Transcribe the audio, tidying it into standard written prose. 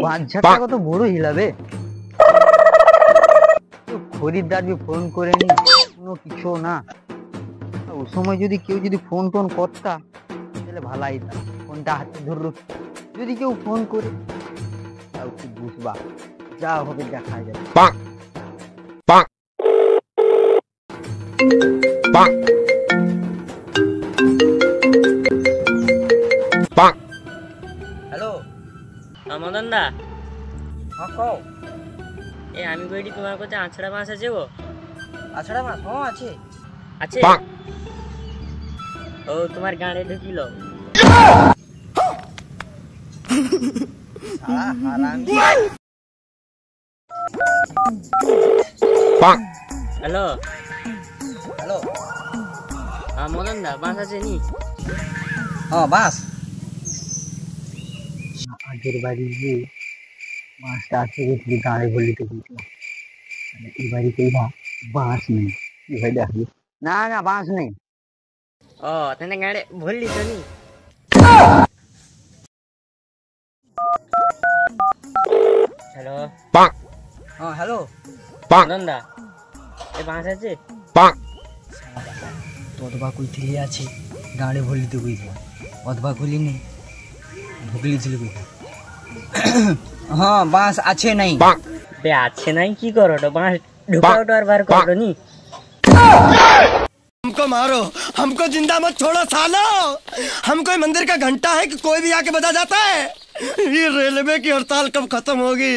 বাচ্চাটা কত বড় হিলাবে, খরিদ্দার বি ফোন করেনি, কোনো কিছু না। ও সময় যদি কেউ যদি ফোন টোন করতা তাহলে ভালাই তা, ফোনটা হাতে ধরল, যদি কেউ ফোন করে তাও কি বুঝবা, যা হবে দেখা যাবে। হ্যালো মদন দা, হ্যাঁ কও। আমি কইটি তোমার কাছে আছড়া মাছ আছে গো? আছড়া মাছ? হ্যাঁ আছে। আছে? ও তোমার গাঁড়ে ঢুকিল। হ্যালো হ্যালো, মদন দা, মাছ আছে নি? হ্যাঁ বাস আগের বাড়ি যে মাছটা আছে বুঝলি, গাঁড়ে বললি তো বুঝলাম, এই বাড়িতেই না বাঁশ নেই, কি হয় দেখবি। না না বাঁশ নেই। ও তাহলে গাঁড়ে ভরলি তো নি? হ্যালো হ্যাঁ হ্যালো, মদন দা, এ বাঁশ আছে? অথবা কইଥିଲି আছে, গাঁড়ে বললি তো বুঝলাম, অথবা কইলি নেই, ঢুকলি ছিল বুঝলাম। হ্যাঁ বাঁশ আছে নাই। বে আছে নাই কি করো তো, বাঁশ ঢুকাও তো আর বার করো নি। हमको मारो, हमको जिंदा मत छोड़ो सालो। हम कोई मंदिर का घंटा है कि कोई भी आके बजा जाता है। ये रेलवे की हड़ताल कब खत्म होगी?